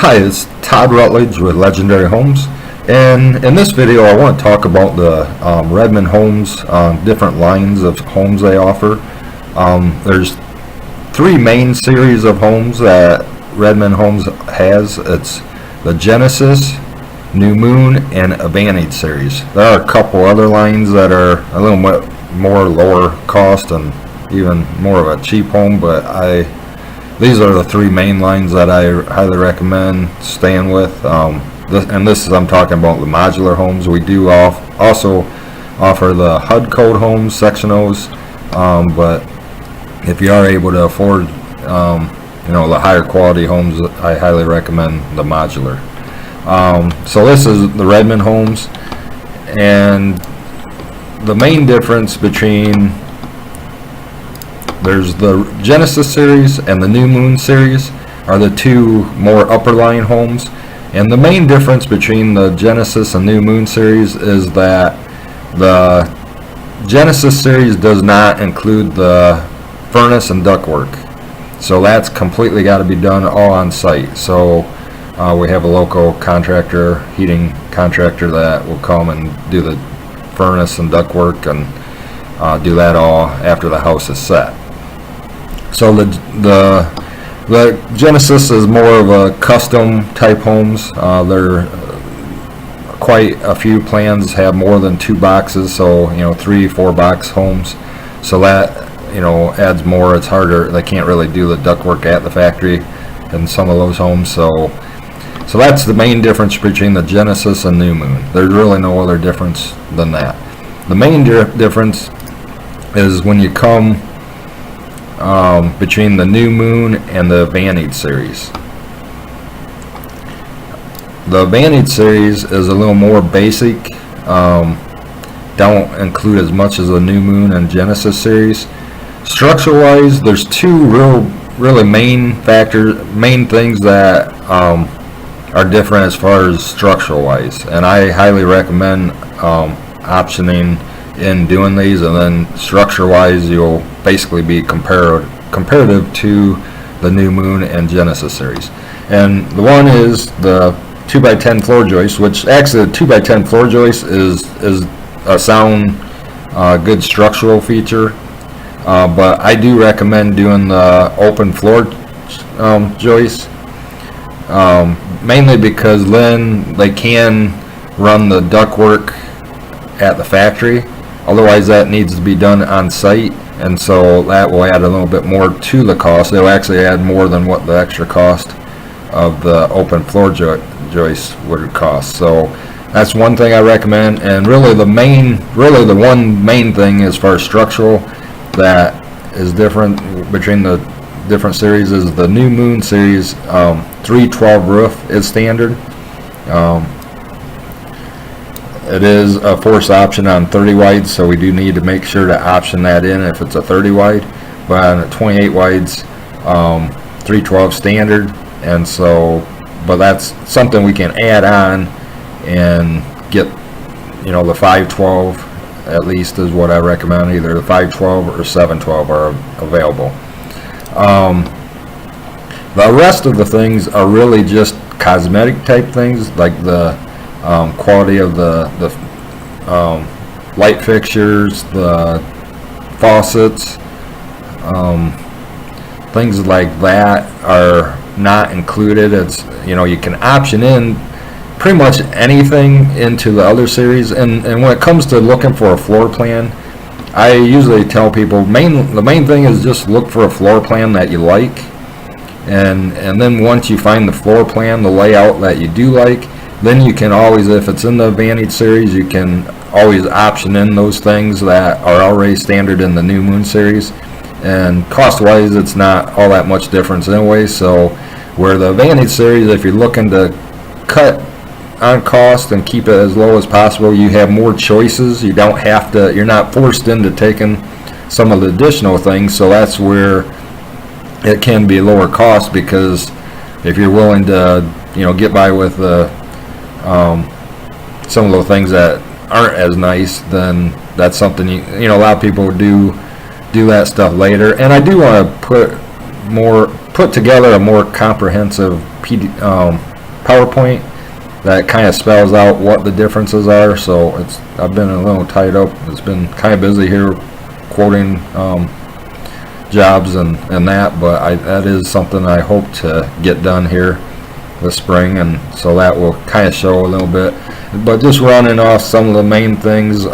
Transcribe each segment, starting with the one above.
Hi, it's Todd Rutledge with Legendary Homes, and in this video I want to talk about the Redman Homes, different lines of homes they offer. There's three main series of homes that Redman Homes has. It's the Genesis, New Moon, and Advantage series. There are a couple other lines that are a little bit more lower cost and even more of a cheap home, but these are the three main lines that I highly recommend staying with. I'm talking about the modular homes. We do also offer the HUD code homes, Section O's, but if you are able to afford the higher quality homes, I highly recommend the modular. So this is the Redman Homes, and the main difference between there's the Genesis series and the New Moon series are the two more upper line homes. And the main difference between the Genesis and New Moon series is that the Genesis series does not include the furnace and duct work. So that's completely got to be done all on site. So we have a local contractor, heating contractor, that will come and do the furnace and duct work and do that all after the house is set. So the Genesis is more of a custom type homes. There quite a few plans have more than 2 boxes, so 3-4 box homes. So that adds more. It's harder. They can't really do the ductwork at the factory in some of those homes. So that's the main difference between the Genesis and New Moon. There's really no other difference than that. The main difference is when you come between the New Moon and the Advantage series. The Advantage series is a little more basic, don't include as much as the New Moon and Genesis series. Structural wise, there's two really main things that are different as far as structural wise, and I highly recommend optioning in doing these, and then structure wise you'll basically be comparative to the New Moon and Genesis series. And the one is the 2x10 floor joist, which actually the 2x10 floor joist is a sound good structural feature, but I do recommend doing the open floor joist, mainly because then they can run the ductwork at the factory. Otherwise that needs to be done on site, and so that will add a little bit more to the cost. It'll actually add more than what the extra cost of the open floor joist would cost. So that's one thing I recommend. And really the one main thing as far as structural that is different between the different series is the New Moon series 312 roof is standard. It is a force option on 30 wide, so we do need to make sure to option that in if it's a 30 wide. But on a 28 wides, 312 standard, and so, but that's something we can add on and get, the 512 at least is what I recommend. Either the 512 or 712 are available. The rest of the things are really just cosmetic type things, like the quality of the light fixtures, the faucets, things like that are not included. It's you can option in pretty much anything into the other series, and when it comes to looking for a floor plan, I usually tell people the main thing is just look for a floor plan that you like, and then once you find the floor plan, the layout that you do like, then you can always, if it's in the Advantage series, you can always option in those things that are already standard in the New Moon series. And cost-wise, it's not all that much difference anyway. So where the Advantage series, if you're looking to cut on cost and keep it as low as possible, you have more choices. You don't have to, you're not forced into taking some of the additional things. So that's where it can be lower cost, because if you're willing to, get by with the some of the things that aren't as nice, then that's something a lot of people do that stuff later. And I do want to put together a more comprehensive PowerPoint that kind of spells out what the differences are. So I've been a little tied up. It's been kind of busy here quoting jobs and that, but that is something I hope to get done here this spring, and so that will kind of show a little bit. But just running off some of the main things, you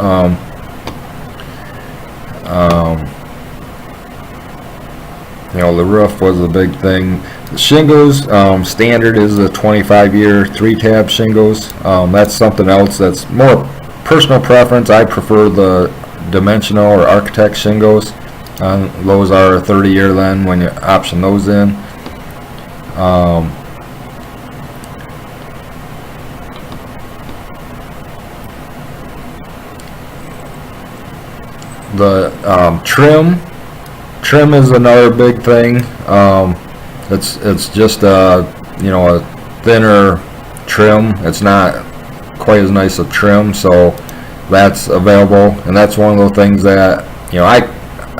know, the roof was the big thing. The shingles, standard is a 25-year 3-tab shingles. That's something else that's more personal preference. I prefer the dimensional or architect shingles. Those are a 30-year then when you option those in. The trim is another big thing. It's just you know, a thinner trim. It's not quite as nice a trim, so that's available, and that's one of the things that, you know, I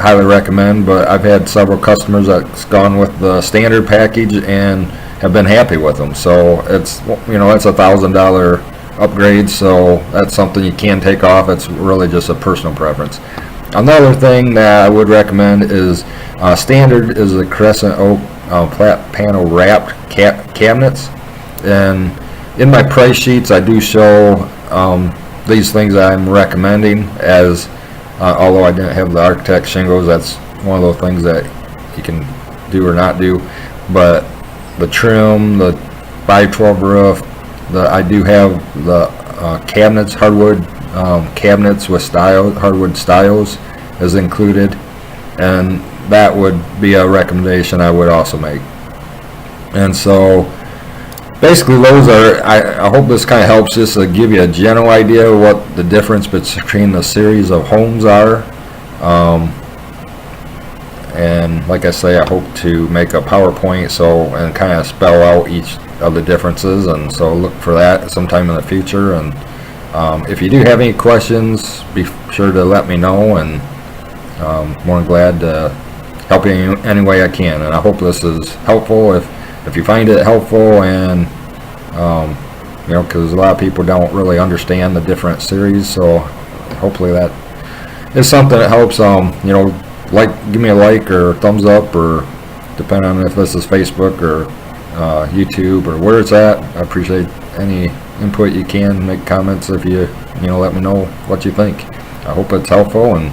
highly recommend. But I've had several customers that's gone with the standard package and have been happy with them. So it's, you know, it's $1,000 upgrade, so that's something you can take off. It's really just a personal preference. Another thing that I would recommend is standard is the Crescent oak flat panel wrapped cabinets, and in my price sheets I do show these things that I'm recommending, as although I didn't have the architect shingles. That's one of those things that you can do or not do. But the trim, the 512 roof, I do have the cabinets, hardwood cabinets with hardwood styles is included, and that would be a recommendation I would also make. And so basically those are, I hope this kind of helps just to give you a general idea of what the difference between the series of homes are. And like I say, I hope to make a PowerPoint and kind of spell out each of the differences, and so look for that sometime in the future. And if you do have any questions, be sure to let me know, and more than glad to help you any way I can. And I hope this is helpful. If you find it helpful, and you know, because a lot of people don't really understand the different series, so hopefully that is something that helps. You know, give me a like or thumbs up, or depending on if this is Facebook or YouTube or where it's at. I appreciate any input you can. Make comments if you know, let me know what you think. I hope it's helpful, and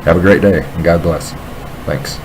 have a great day, and God bless. Thanks.